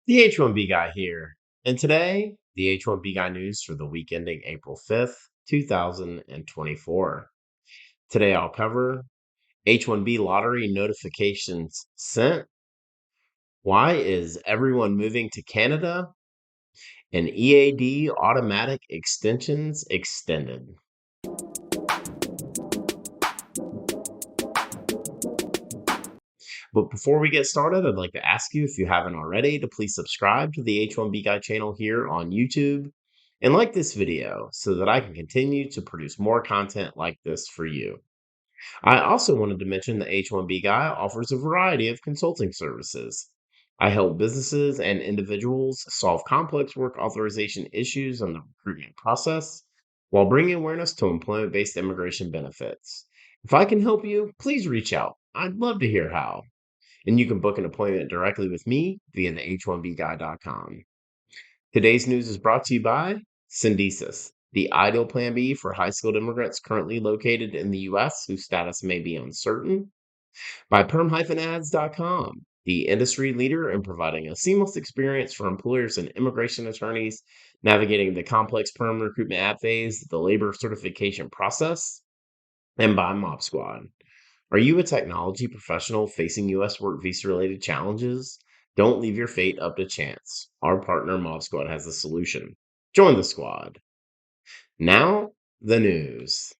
The H1B Guy here, and today, the H1B Guy news for the week ending April 5th, 2024. Today, I'll cover H1B lottery notifications sent, why is everyone moving to Canada, and EAD automatic extensions extended. But before we get started, I'd like to ask you, if you haven't already, to please subscribe to the H1B Guy channel here on YouTube and like this video so that I can continue to produce more content like this for you. I also wanted to mention the H1B Guy offers a variety of consulting services. I help businesses and individuals solve complex work authorization issues in the recruitment process while bringing awareness to employment-based immigration benefits. If I can help you, please reach out. I'd love to hear how. And you can book an appointment directly with me via the h1bguy.com. Today's news is brought to you by Syndesis, the ideal plan B for high-skilled immigrants currently located in the U.S. whose status may be uncertain, by PERM-Ads.com, the industry leader in providing a seamless experience for employers and immigration attorneys navigating the complex PERM recruitment ad phase, the labor certification process, and by Mob Squad. Are you a technology professional facing U.S. work visa-related challenges? Don't leave your fate up to chance. Our partner Mob Squad has the solution. Join the squad. Now, the news.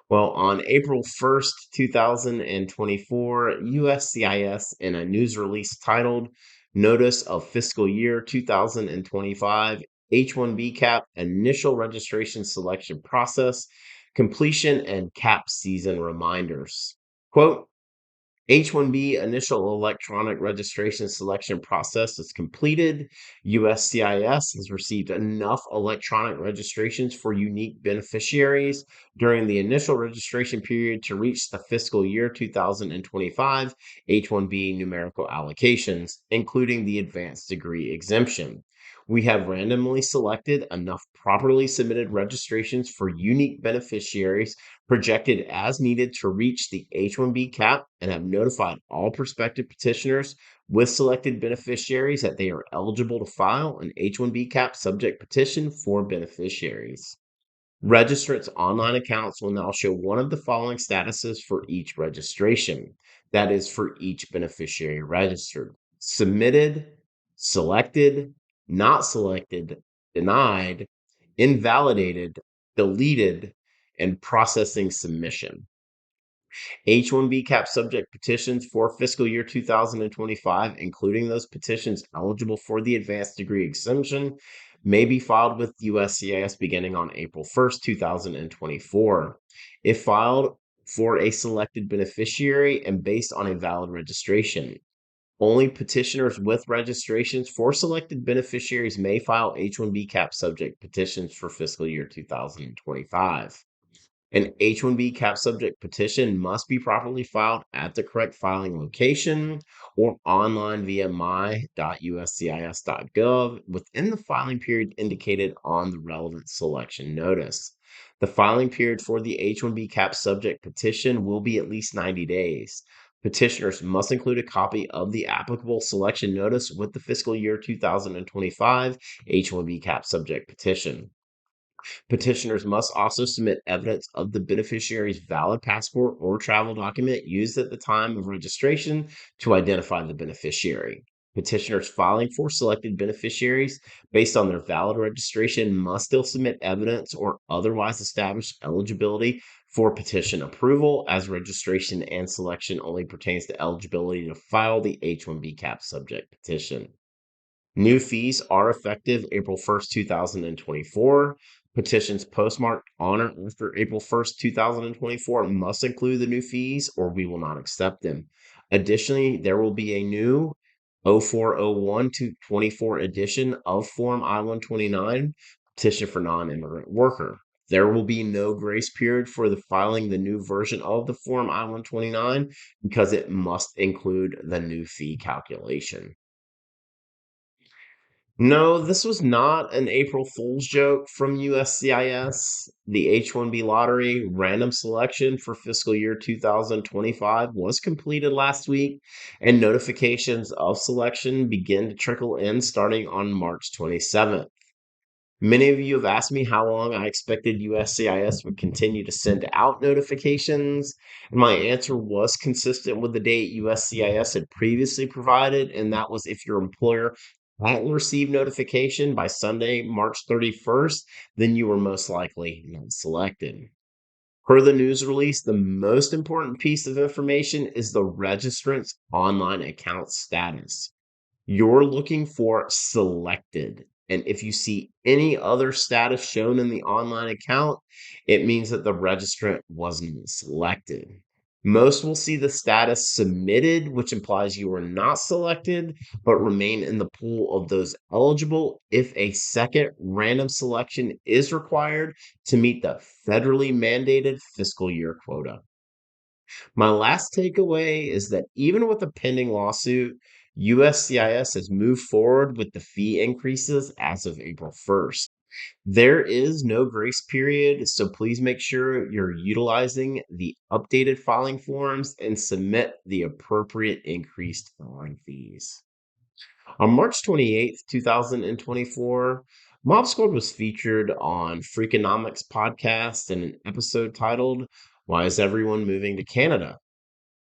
Well, on April 1st, 2024, USCIS, in a news release titled Notice of Fiscal Year 2025 H1B Cap Initial Registration Selection Process Completion and Cap Season Reminders. Quote, H1B initial electronic registration selection process is completed. USCIS has received enough electronic registrations for unique beneficiaries during the initial registration period to reach the fiscal year 2025 H1B numerical allocations, including the advanced degree exemption. We have randomly selected enough properly submitted registrations for unique beneficiaries projected as needed to reach the H1B cap and have notified all prospective petitioners with selected beneficiaries that they are eligible to file an H1B cap subject petition for beneficiaries. Registrants' online accounts will now show one of the following statuses for each registration. That is for each beneficiary registered: submitted, selected, not selected, denied, invalidated, deleted, and processing submission. H1B cap subject petitions for fiscal year 2025, including those petitions eligible for the advanced degree exemption, may be filed with USCIS beginning on April 1st, 2024. If filed for a selected beneficiary and based on a valid registration, only petitioners with registrations for selected beneficiaries may file H1B cap subject petitions for fiscal year 2025. An H1B cap subject petition must be properly filed at the correct filing location or online via my.uscis.gov within the filing period indicated on the relevant selection notice. The filing period for the H1B cap subject petition will be at least 90 days. Petitioners must include a copy of the applicable selection notice with the fiscal year 2025 H1B cap subject petition. Petitioners must also submit evidence of the beneficiary's valid passport or travel document used at the time of registration to identify the beneficiary. Petitioners filing for selected beneficiaries based on their valid registration must still submit evidence or otherwise establish eligibility for petition approval, as registration and selection only pertains to eligibility to file the H1B cap subject petition. New fees are effective April 1st, 2024. Petitions postmarked on or after April 1st, 2024 must include the new fees or we will not accept them. Additionally, there will be a new 0401 to 24 edition of Form I-129, Petition for Non-Immigrant Worker. There will be no grace period for the filing the new version of the Form I-129 because it must include the new fee calculation. No, this was not an April Fool's joke from USCIS. The H1B lottery random selection for fiscal year 2025 was completed last week, and notifications of selection begin to trickle in starting on March 27th. Many of you have asked me how long I expected USCIS would continue to send out notifications, and my answer was consistent with the date USCIS had previously provided, and that was if your employer hadn't received notification by Sunday, March 31st, then you were most likely not selected. Per the news release, the most important piece of information is the registrant's online account status. You're looking for selected. And if you see any other status shown in the online account, it means that the registrant wasn't selected. Most will see the status submitted, which implies you are not selected, but remain in the pool of those eligible if a second random selection is required to meet the federally mandated fiscal year quota. My last takeaway is that even with a pending lawsuit, USCIS has moved forward with the fee increases as of April 1st. There is no grace period, so please make sure you're utilizing the updated filing forms and submit the appropriate increased filing fees. On March 28th, 2024, Mob Squad was featured on Freakonomics Podcast in an episode titled, "Why is Everyone Moving to Canada?"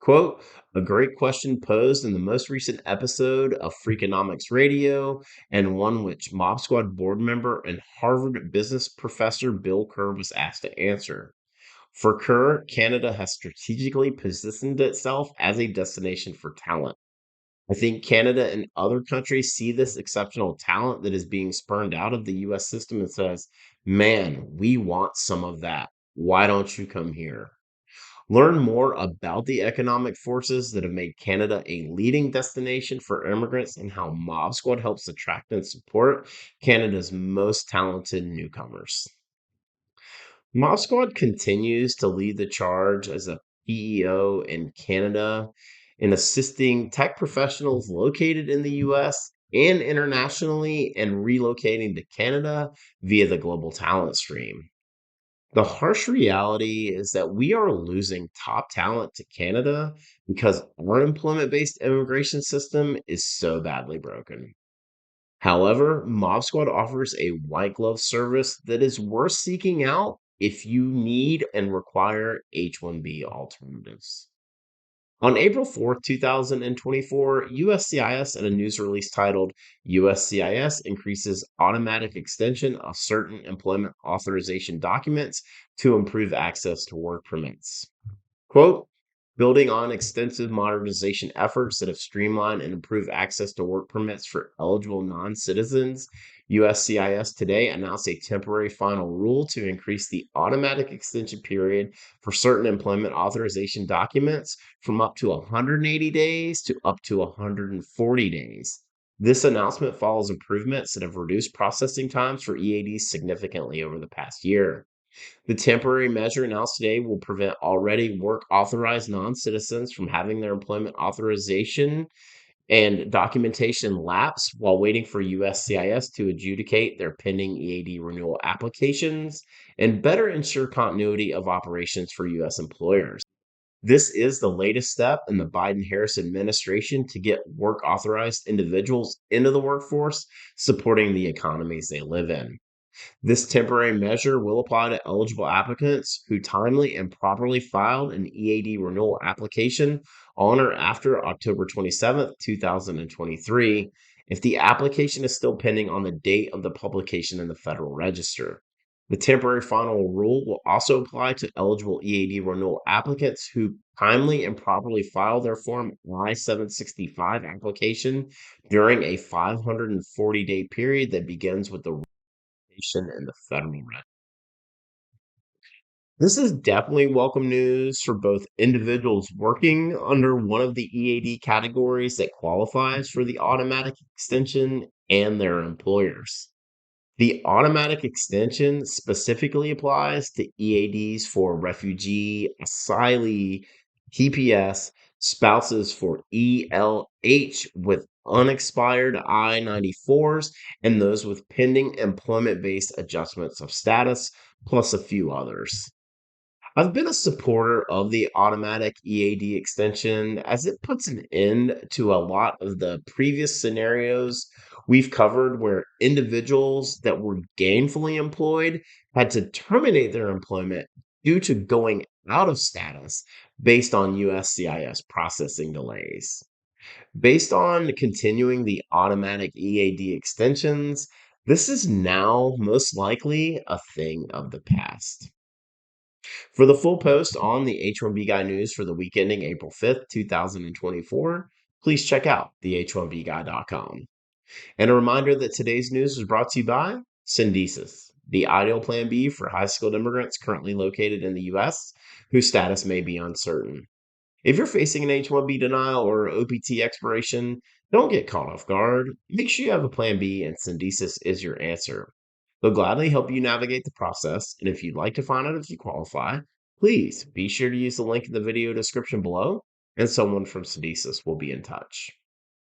Quote, a great question posed in the most recent episode of Freakonomics Radio, and one which Mob Squad board member and Harvard business professor Bill Kerr was asked to answer. For Kerr, Canada has strategically positioned itself as a destination for talent. I think Canada and other countries see this exceptional talent that is being spurned out of the US system and says, man, we want some of that. Why don't you come here? Learn more about the economic forces that have made Canada a leading destination for immigrants and how Mob Squad helps attract and support Canada's most talented newcomers. Mob Squad continues to lead the charge as a PEO in Canada in assisting tech professionals located in the US and internationally and relocating to Canada via the global talent stream. The harsh reality is that we are losing top talent to Canada because our employment based immigration system is so badly broken. However, Mob Squad offers a white glove service that is worth seeking out if you need and require H1B alternatives. On April 4th, 2024, USCIS in a news release titled USCIS increases automatic extension of certain employment authorization documents to improve access to work permits. Quote, building on extensive modernization efforts that have streamlined and improved access to work permits for eligible non-citizens, USCIS today announced a temporary final rule to increase the automatic extension period for certain employment authorization documents from up to 180 days to up to 140 days. This announcement follows improvements that have reduced processing times for EADs significantly over the past year. The temporary measure announced today will prevent already work authorized non citizens from having their employment authorization and documentation lapse while waiting for USCIS to adjudicate their pending EAD renewal applications and better ensure continuity of operations for US employers. This is the latest step in the Biden Harris administration to get work authorized individuals into the workforce, supporting the economies they live in. This temporary measure will apply to eligible applicants who timely and properly filed an EAD renewal application on or after October 27th, 2023, if the application is still pending on the date of the publication in the Federal Register. The temporary final rule will also apply to eligible EAD renewal applicants who timely and properly file their Form I-765 application during a 540-day period that begins with the in the federal rent. This is definitely welcome news for both individuals working under one of the EAD categories that qualifies for the automatic extension and their employers. The automatic extension specifically applies to EADs for refugee, asylee, TPS, spouses for ELH with unexpired I-94s, and those with pending employment-based adjustments of status, plus a few others. I've been a supporter of the automatic EAD extension as it puts an end to a lot of the previous scenarios we've covered where individuals that were gainfully employed had to terminate their employment due to going out of status based on USCIS processing delays. Based on continuing the automatic EAD extensions, this is now most likely a thing of the past. For the full post on the H1B Guy news for the week ending April 5th, 2024, please check out the H1BGuy.com. And a reminder that today's news was brought to you by Syndesis, the ideal plan B for high skilled immigrants currently located in the U.S. whose status may be uncertain. If you're facing an H1B denial or OPT expiration, don't get caught off guard. Make sure you have a plan B, and Syndesis is your answer. They'll gladly help you navigate the process, and if you'd like to find out if you qualify, please be sure to use the link in the video description below, and someone from Syndesis will be in touch.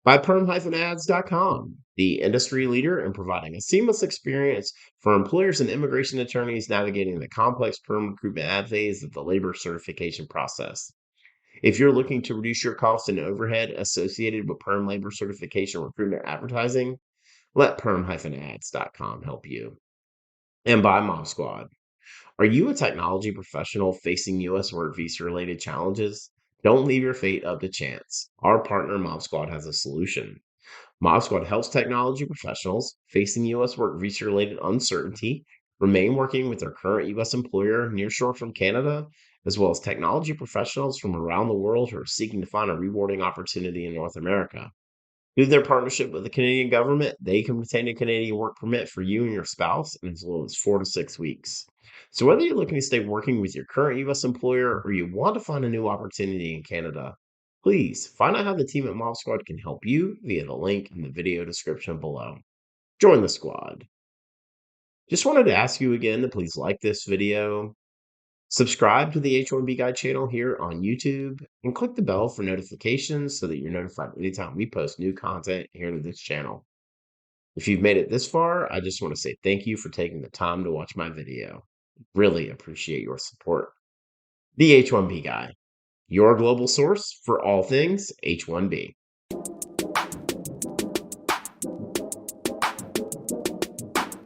By PERM-Ads.com, the industry leader in providing a seamless experience for employers and immigration attorneys navigating the complex PERM recruitment ad phase of the labor certification process. If you're looking to reduce your costs and overhead associated with PERM labor certification recruitment advertising, let PERM-Ads.com help you. And by Mob Squad. Are you a technology professional facing U.S. work visa related challenges? Don't leave your fate up to chance. Our partner Mob Squad has a solution. Mob Squad helps technology professionals facing U.S. work visa related uncertainty remain working with their current U.S. employer nearshore from Canada, as well as technology professionals from around the world who are seeking to find a rewarding opportunity in North America. Through their partnership with the Canadian government, they can obtain a Canadian work permit for you and your spouse in as little as 4 to 6 weeks. So, whether you're looking to stay working with your current U.S. employer or you want to find a new opportunity in Canada, please find out how the team at Mob Squad can help you via the link in the video description below. Join the squad. Just wanted to ask you again to please like this video, subscribe to the H1B Guy channel here on YouTube, and click the bell for notifications so that you're notified anytime we post new content here to this channel. If you've made it this far, I just want to say thank you for taking the time to watch my video. Really appreciate your support. The H1B Guy, your global source for all things H1B.